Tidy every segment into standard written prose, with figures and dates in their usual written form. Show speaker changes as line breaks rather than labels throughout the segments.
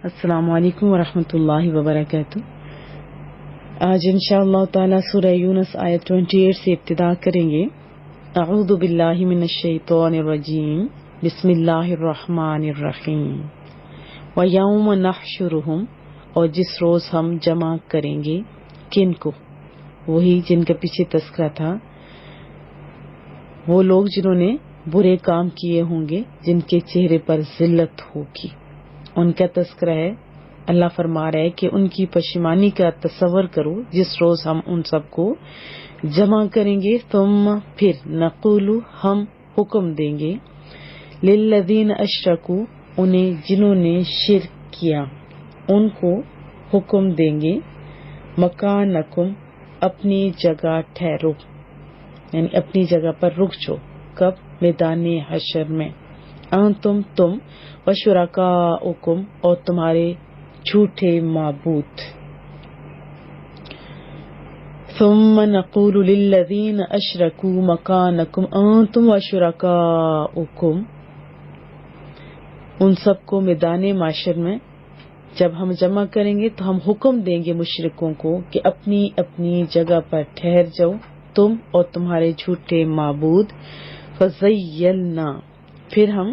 السلام علیکم ورحمۃ اللہ وبرکاتہ۔ آج انشاءاللہ تعالی سورہ یونس آیت 28 سے ابتدا کریں گے۔ اعوذ باللہ من الشیطان الرجیم، بسم اللہ الرحمن الرحیم۔ وَيَوْمَ نَحْشُرُهُمْ، اور جس روز ہم جمع کریں گے، کن کو؟ وہی جن کا پیچھے تذکرہ تھا، وہ لوگ جنہوں نے برے کام کیے ہوں گے، جن کے چہرے پر ذلت ہوگی، ان کا تذکرہ ہے۔ اللہ فرما رہا ہے کہ ان کی پشیمانی کا تصور کرو جس روز ہم ان سب کو جمع کریں گے، ثم پھر نقول ہم حکم دیں گے، للذین اشرکوا انہیں جنہوں نے شرک کیا، ان کو حکم دیں گے، مکانکم اپنی جگہ ٹھہرو، یعنی اپنی جگہ پر رک جاؤ۔ کب؟ میدان حشر میں۔ انتم تم وشرکاؤکم اور تمہارے جھوٹے معبود۔ ثم نقول للذین اشرکوا مکانکم انتم وشرکاؤکم، ان سب کو میدان معاشر میں جب ہم جمع کریں گے تو ہم حکم دیں گے مشرکوں کو کہ اپنی اپنی جگہ پر ٹھہر جاؤ، تم اور تمہارے جھوٹے معبود۔ فزیلنا، پھر ہم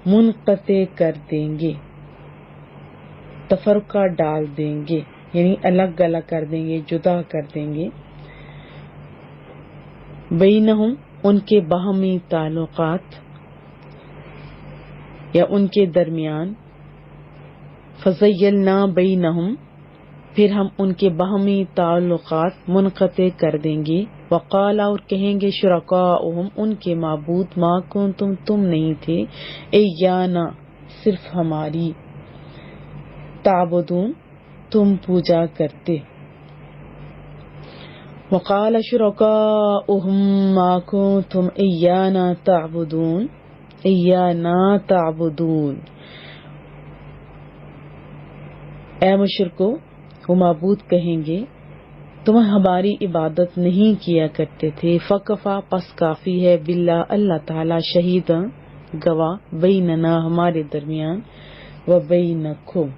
منقطع کر دیں گے، تفرقہ ڈال دیں گے، یعنی الگ الگ کر دیں گے، جدا کر دیں گے، بینہم ان کے باہمی تعلقات یا ان کے درمیان۔ فزیلنا بینہم، پھر ہم ان کے باہمی تعلقات منقطع کر دیں گے۔ وقال، اور کہیں گے شرکاؤہم ان کے معبود، ما کنتم تم نہیں تھے، ایانا صرف ہماری، تعبدون تم پوجا کرتے۔ وقال شرکاؤہم ما کنتم ایانا تعبدون، ایانا تعبدون، اے مشرکو، وہ معبود کہیں گے تم ہماری عبادت نہیں کیا کرتے تھے۔ فکفا، پس کافی ہے، باللہ اللہ تعالی، شہیداں گواہ، بیننا ہمارے درمیان، و بینکم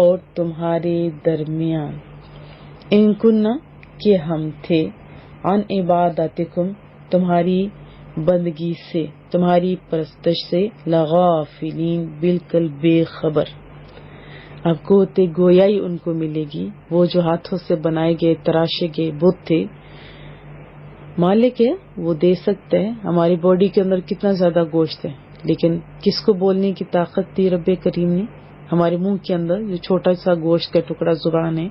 اور تمہارے درمیان، ان کننا کہ ہم تھے، عن عبادتکم تمہاری بندگی سے، تمہاری پرستش سے، لغافلین بالکل بے خبر۔ اب گوتے گویائی ان کو ملے گی، وہ جو ہاتھوں سے بنائے گئے تراشے گئے بت تھے۔ مالک ہے، وہ دے سکتا ہے۔ ہماری باڈی کے اندر کتنا زیادہ گوشت ہے، لیکن کس کو بولنے کی طاقت دی رب کریم نے؟ ہمارے منہ کے اندر جو چھوٹا سا گوشت کا ٹکڑا زبان ہے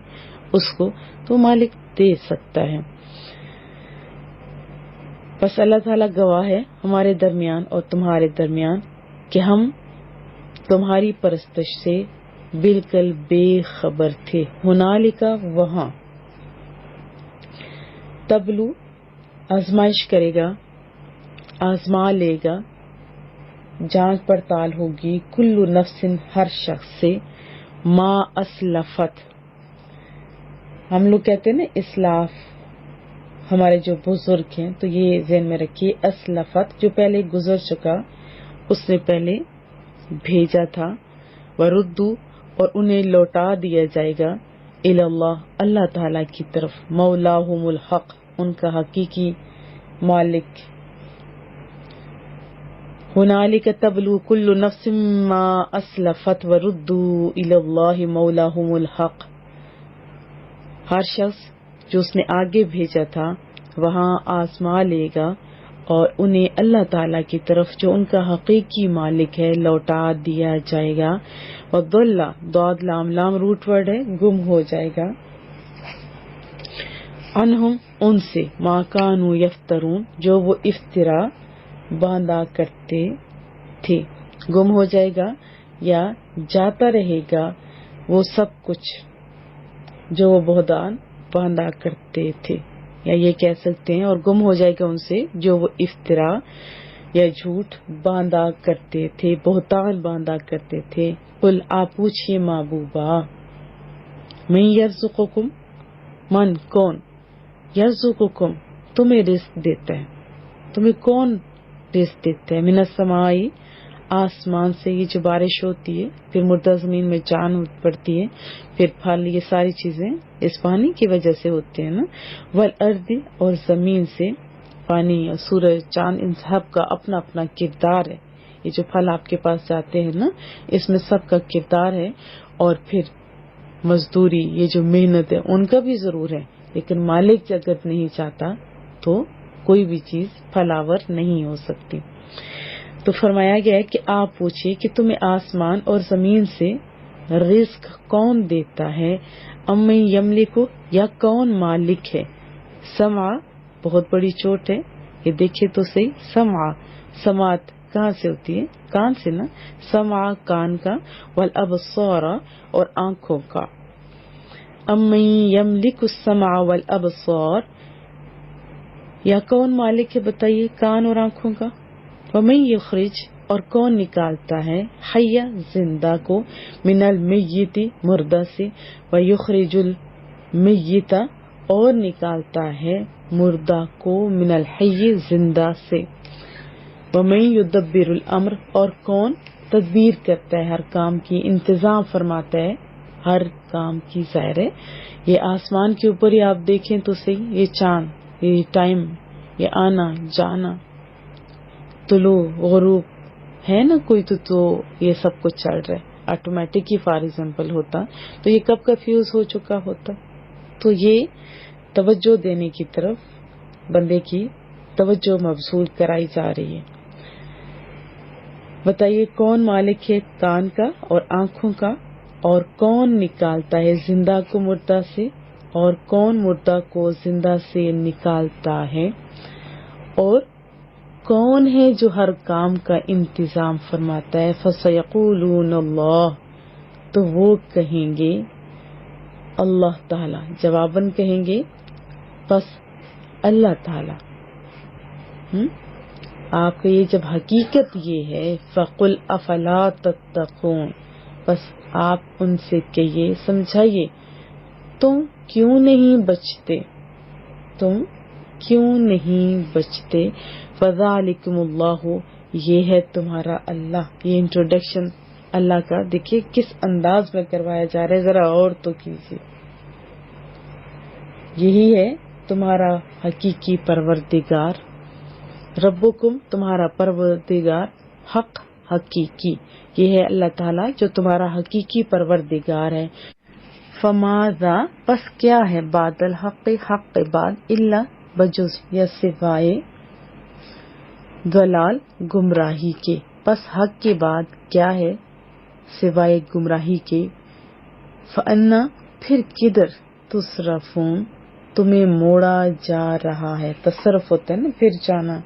اس کو تو مالک دے سکتا ہے۔ بس اللہ تعالیٰ گواہ ہے ہمارے درمیان اور تمہارے درمیان کہ ہم تمہاری پرستش سے بالکل بے خبر تھے۔ ہنالکا، وہاں، تبلو آزمائش کرے گا، آزما لے گا، جانچ پڑتال ہوگی، کل نفس ہر شخص سے، ما اسلفت، ہم لوگ کہتے ہیں نا اسلاف، ہمارے جو بزرگ ہیں تو یہ ذہن میں رکھیے، اسلفت جو پہلے گزر چکا اس نے پہلے بھیجا تھا، وردو اور انہیں لوٹا دیا جائے گا، الی اللہ اللہ تعالی کی طرف، مولاہم الحق ان کا حقیقی مالک۔ ہنالک تبلو کل نفس ما اسلفت وردو الی اللہ مولاہم الحق، ہر شخص جو اس نے آگے بھیجا تھا وہاں آزما لے گا اور انہیں اللہ تعالیٰ کی طرف جو ان کا حقیقی مالک ہے لوٹا دیا جائے گا۔ وضل، ضاد لام لام روٹ ورڈ ہے، گم ہو جائے گا، عنہم ان سے، ما کانوا یفترون جو وہ افترا باندھا کرتے تھے، گم ہو جائے گا یا جاتا رہے گا وہ سب کچھ جو وہ بہتان باندھا کرتے تھے، یا یہ کہہ سکتے ہیں اور گم ہو جائے گا ان سے جو وہ افترا یا جھوٹ باندھا کرتے تھے، بہتان باندھا کرتے تھے۔ قل، آپ پوچھئے محبوبہ، من یرزقکم، من کون، یرزقکم تمہیں رزق دیتا ہے، تمہیں کون رزق دیتا ہے، من السماء آسمان سے یہ جو بارش ہوتی ہے، پھر مردہ زمین میں جان پڑتی ہے، پھر پھل، یہ ساری چیزیں اس پانی کی وجہ سے ہوتے ہیں نا. والارض، اور زمین سے، پانی اور سورج چاند ان سب کا اپنا اپنا کردار ہے. یہ جو پھل آپ کے پاس جاتے ہیں نا، اس میں سب کا کردار ہے. اور پھر مزدوری، یہ جو محنت ہے ان کا بھی ضرور ہے، لیکن مالک اگر نہیں چاہتا تو کوئی بھی چیز پھلاور نہیں ہو سکتی. تو فرمایا گیا ہے کہ آپ پوچھئے کہ تمہیں آسمان اور زمین سے رزق کون دیتا ہے، امن یملک، یا کون مالک ہے. سمع، بہت بڑی چوٹ ہے، یہ دیکھے تو صحیح. سماعت کہاں سے ہوتی ہے؟ کان سے نا. سمع کان کا، والابصار اور آنکھوں کا. امن یملک السمع والابصار، یا کون مالک ہے بتائیے کان اور آنکھوں کا. ومن یخرج، اور کون نکالتا ہے، حی زندہ کو، من المیت مردہ سے، ویخرج المیت، اور نکالتا ہے مردہ کو، من الحی زندہ سے. ومن یدبر الامر، اور کون تدبیر کرتا ہے ہر کام کی، انتظام فرماتا ہے ہر کام کی. ظاہر ہے یہ آسمان کے اوپر ہی آپ دیکھیں تو صحیح، یہ چاند، یہ ٹائم، یہ آنا جانا، طلوع غروب ہے نا کوئی تو یہ سب کچھ چل رہا ہے. آٹومیٹک ہی فار ایگزامپل ہوتا تو یہ کب کا فیوز ہو چکا ہوتا. تو یہ توجہ دینے کی طرف بندے کی توجہ مبذول کرائی جا رہی ہے. بتائیے کون مالک ہے کان کا اور آنکھوں کا، اور کون نکالتا ہے زندہ کو مردہ سے، اور کون مردہ کو زندہ سے نکالتا ہے، اور کون ہے جو ہر کام کا انتظام فرماتا ہے. فَسَيَقُولُونَ اللَّهُ، تو وہ کہیں گے اللہ تعالی، جواباً کہیں گے بس اللہ تعالی. آپ کا یہ جب حقیقت یہ ہے، فَقُلْ أَفَلَا تَتَّقُونَ، بس آپ ان سے کہیے، سمجھائیے تم کیوں نہیں بچتے، تم کیوں نہیں بچتے. فَذَلِكُمُ اللَّهُ، یہ ہے تمہارا اللہ. یہ انٹروڈکشن اللہ کا دیکھیے کس انداز میں کروایا جا رہا ہے، ذرا اور تو کیجیے. یہی ہے تمہارا حقیقی پروردگار. ربکم، تمہارا پروردگار، حق حقیقی، یہ ہے اللہ تعالیٰ جو تمہارا حقیقی پروردگار ہے. فماذا، پس کیا ہے، بعد الحق، حق کے بعد، الا، بجز یا سوائے، ضلال، گمراہی کے. پس حق کے بعد کیا ہے، سوائے گمراہی کے. فانا، پھر کدھر، تصرفون، تمہیں موڑا جا رہا ہے. تصرف ہوتا ہے نا پھر جانا،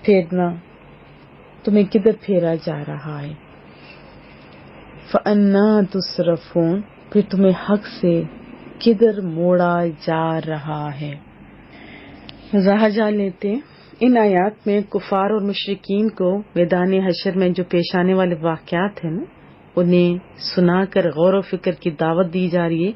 پھیرنا، تمہیں کدھر پھیرا جا رہا ہے. فانا تصرفون، پھر تمہیں حق سے کدھر موڑا جا رہا ہے. راہ جا لیتے ان آیات میں کفار اور مشرکین کو میدان حشر میں جو پیش آنے والے واقعات ہیں نا، انہیں سنا کر غور و فکر کی دعوت دی جا رہی ہے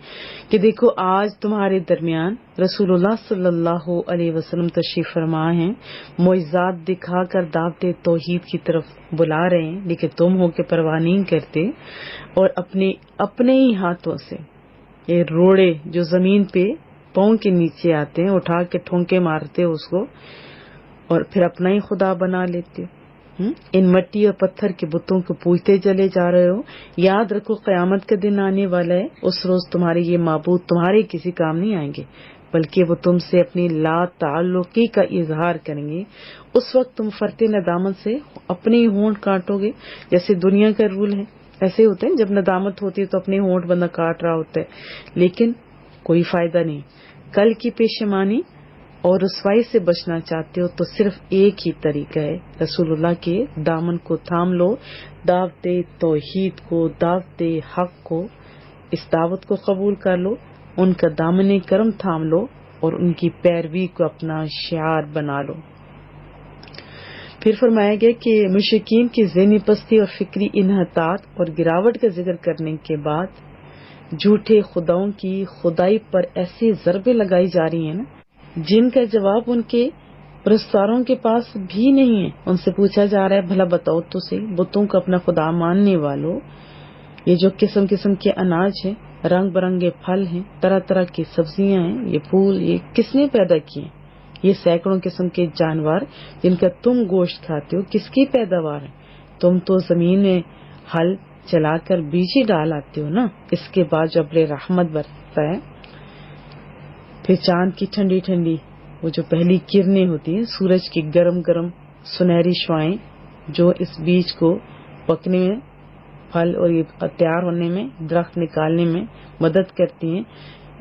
کہ دیکھو آج تمہارے درمیان رسول اللہ صلی اللہ علیہ وسلم تشریف فرما ہیں، معجزات دکھا کر دعوت توحید کی طرف بلا رہے ہیں، لیکن تم ہو کے پرواہ نہیں کرتے، اور اپنے ہی ہاتھوں سے یہ روڑے جو زمین پہ پاؤں کے نیچے آتے ہیں اٹھا کے ٹھونکے مارتے اس کو، اور پھر اپنا ہی خدا بنا لیتے ہو. ان مٹی اور پتھر کے بتوں کو پوجتے چلے جا رہے ہو. یاد رکھو قیامت کا دن آنے والا ہے، اس روز تمہارے یہ معبود تمہارے کسی کام نہیں آئیں گے، بلکہ وہ تم سے اپنی لا تعلقی کا اظہار کریں گے. اس وقت تم فرتے ندامت سے اپنے ہی ہونٹ کاٹو گے. جیسے دنیا کا رول ہے ایسے ہوتا ہے، جب ندامت ہوتی ہے تو اپنے ہونٹ بندہ کاٹ رہا ہوتا ہے، لیکن کوئی فائدہ نہیں. کل کی پیشمانی اور رسوائی سے بچنا چاہتے ہو تو صرف ایک ہی طریقہ ہے، رسول اللہ کے دامن کو تھام لو، دعوت توحید کو، دعوت حق کو، اس دعوت کو قبول کر لو، ان کا دامن کرم تھام لو اور ان کی پیروی کو اپنا شعار بنا لو. پھر فرمایا گیا کہ مشرکین کی ذہنی پستی اور فکری انحطاط اور گراوٹ کا ذکر کرنے کے بعد جھوٹے خداؤں کی خدائی پر ایسی ضربیں لگائی جا رہی ہیں نا، جن کا جواب ان کے پرستاروں کے پاس بھی نہیں ہے. ان سے پوچھا جا رہا ہے بھلا بتاؤ تو صحیح بتوں کو اپنا خدا ماننے والوں، یہ جو قسم قسم کے اناج ہیں، رنگ برنگے پھل ہیں، طرح طرح کی سبزیاں ہیں، یہ پھول، یہ کس نے پیدا کیے؟ یہ سینکڑوں قسم کے جانور جن کا تم گوشت کھاتے ہو کس کی پیداوار ہے؟ تم تو زمین میں ہل چلا کر بیج ہی ڈال آتے ہو نا. اس کے بعد جب ابر رحمت برستا ہے، پھر چاند کی ٹھنڈی ٹھنڈی وہ جو پہلی کرنیں ہوتی ہیں، سورج کی گرم گرم سنہری شعائیں جو اس بیج کو پکنے میں، پھل اور یہ تیار ہونے میں، درخت نکالنے میں مدد کرتی ہیں،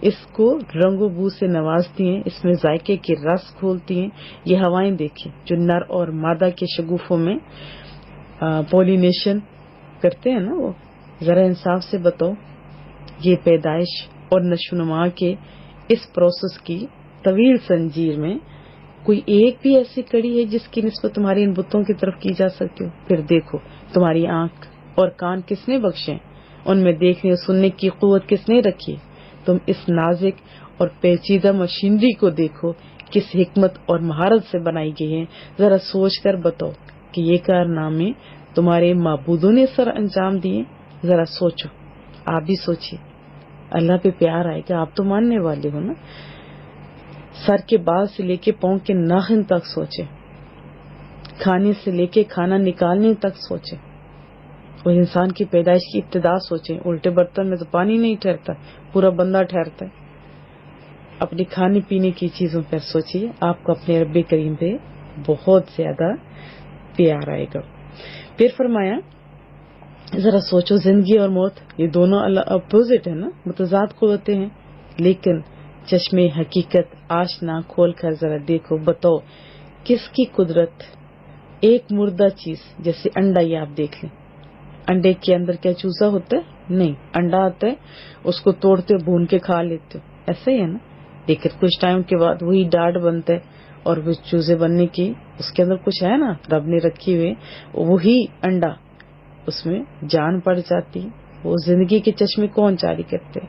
اس کو رنگ و بو سے نوازتی ہیں، اس میں ذائقے کی رس کھولتی ہیں. یہ ہوائیں دیکھیں جو نر اور مادہ کے شگوفوں میں پولینیشن کرتے ہیں نا، وہ ذرا انصاف سے بتاؤ یہ پیدائش اور نشو و نما کے اس پروسیس کی طویل زنجیر میں کوئی ایک بھی ایسی کڑی ہے جس کی نسبت تمہاری ان بتوں کی طرف کی جا سکتی ہو؟ پھر دیکھو تمہاری آنکھ اور کان کس نے بخشے؟ ان میں دیکھنے اور سننے کی قوت کس نے رکھی؟ تم اس نازک اور پیچیدہ مشینری کو دیکھو کس حکمت اور مہارت سے بنائی گئی ہے. ذرا سوچ کر بتاؤ کہ یہ کارنامے تمہارے معبودوں نے سر انجام دیے. ذرا سوچو، آپ بھی سوچیے. اللہ پہ پیار آئے گا. آپ تو ماننے والے ہو نا. سر کے بال سے لے کے پاؤں کے ناخن تک سوچے، کھانے سے لے کے کھانا نکالنے تک سوچے، اور انسان کی پیدائش کی ابتدا سوچیں. الٹے برتن میں تو پانی نہیں ٹھہرتا، پورا بندہ ٹھہرتا ہے. اپنے کھانے پینے کی چیزوں پر سوچیے، آپ کو اپنے رب کریم پہ بہت زیادہ پیار آئے گا. پھر فرمایا ذرا سوچو زندگی اور موت یہ دونوں اپوزٹ ہے نا، متضاد قوتیں ہیں، لیکن چشمے حقیقت آشنا کھول کر ذرا دیکھو، بتاؤ کس کی قدرت. ایک مردہ چیز جیسے انڈا، یہ آپ دیکھ لیں، انڈے کے اندر کیا چوزا ہوتا ہے؟ نہیں، انڈا آتا ہے، اس کو توڑتے ہو، بھون کے کھا لیتے ہو، ایسا ہی ہے نا. لیکن کچھ ٹائم کے بعد وہی ڈاٹ بنتا ہے، اور وہ چوزے بننے کی اس کے اندر کچھ ہے نا، رب نے رکھی ہوئے، وہی انڈا اس میں جان پڑ جاتی. وہ زندگی کے چشمے کون جاری کرتے،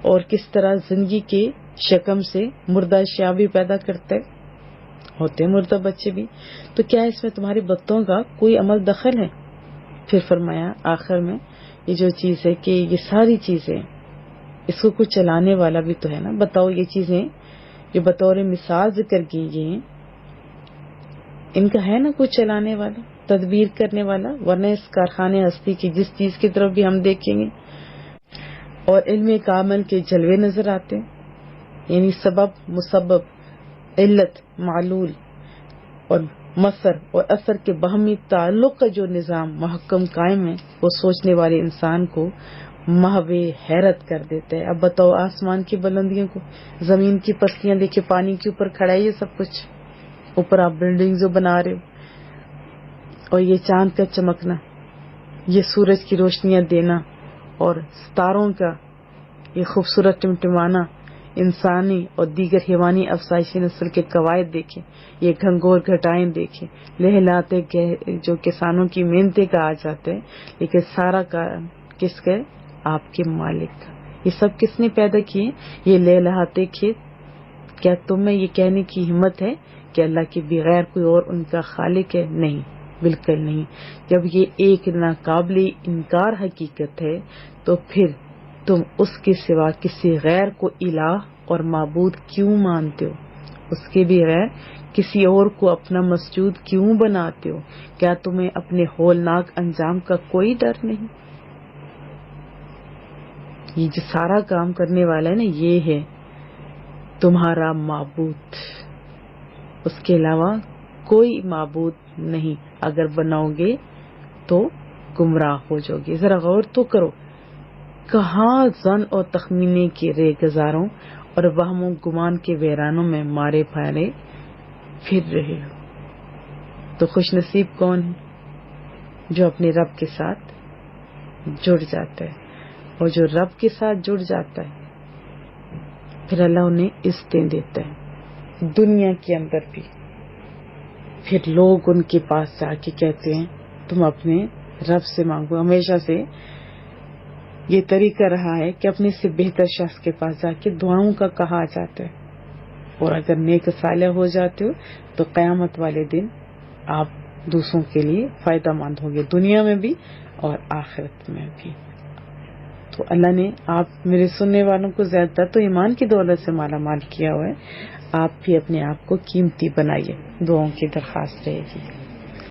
اور کس طرح زندگی کے شکم سے مردہ اشیاء بھی پیدا کرتے ہوتے ہیں، مردہ بچے بھی. تو کیا اس میں تمہاری بتوں کا کوئی عمل دخل ہے؟ پھر فرمایا آخر میں یہ جو چیز ہے کہ یہ ساری چیزیں اس کو کچھ چلانے والا بھی تو ہے نا. بتاؤ یہ چیزیں جو بطور مثال ذکر کی گئی ہیں، ان کا ہے نا کچھ چلانے والا، تدبیر کرنے والا؟ ورنہ اس کارخانے ہستی کی جس چیز کی طرف بھی ہم دیکھیں گے اور علم کامل کے جلوے نظر آتے ہیں، یعنی سبب مسبب، علت معلول اور مصدر اور اثر کے باہمی تعلق کا جو نظام محکم قائم ہے، وہ سوچنے والے انسان کو محو حیرت کر دیتا ہے. اب بتاؤ آسمان کی بلندیوں کو، زمین کی پستیاں دیکھے، پانی کے اوپر کھڑا ہے یہ سب کچھ، اوپر آپ بلڈنگ جو بنا رہے ہو، اور یہ چاند کا چمکنا، یہ سورج کی روشنیاں دینا، اور ستاروں کا یہ خوبصورت ٹمٹمانا، انسانی اور دیگر حیوانی افزائش نسل کے قواعد دیکھیں، یہ گھنگور گھٹائیں دیکھیں، لہلاتے جو کسانوں کی محنتیں کا آ جاتے ہیں، لیکن سارا کام کس کا؟ آپ کے مالک کا. یہ سب کس نے پیدا کیے؟ یہ لہلاتے کھیت. کیا تم میں یہ کہنے کی ہمت ہے کہ اللہ کے بغیر کوئی اور ان کا خالق ہے؟ نہیں، بالکل نہیں. جب یہ ایک ناقابل انکار حقیقت ہے تو پھر تم اس کے سوا کسی غیر کو الہ اور معبود کیوں مانتے ہو؟ اس کے بغیر کسی اور کو اپنا مسجود کیوں بناتے ہو؟ کیا تمہیں اپنے ہولناک انجام کا کوئی ڈر نہیں؟ یہ جو سارا کام کرنے والا ہے نا، یہ ہے تمہارا معبود. اس کے علاوہ کوئی معبود نہیں. اگر بناؤ گے تو گمراہ ہو جاؤ گے. ذرا غور تو کرو، کہاں زن اور تخمینے کے رے گزاروں اور وہم و گمان کے ویرانوں میں مارے پھیلے پھر رہے ہو. تو خوش نصیب کون ہے؟ جو اپنے رب کے ساتھ جڑ جاتا ہے، اور جو رب کے ساتھ جڑ جاتا ہے پھر اللہ انہیں عزتیں دیتا ہے دنیا کے اندر بھی. پھر لوگ ان کے پاس جا کے کہتے ہیں تم اپنے رب سے مانگو. ہمیشہ سے یہ طریقہ رہا ہے کہ اپنے سے بہتر شخص کے پاس جا کے دعاؤں کا کہا جاتا ہے. اور اگر نیک صالح ہو جاتے ہو تو قیامت والے دن آپ دوسروں کے لیے فائدہ مند ہوگے، دنیا میں بھی اور آخرت میں بھی۔ تو اللہ نے آپ میرے سننے والوں کو زیادہ تو ایمان کی دولت سے مالا مال کیا ہوا ہے، آپ بھی اپنے آپ کو قیمتی بنائیے، دعاؤں کی درخواست رہے گی۔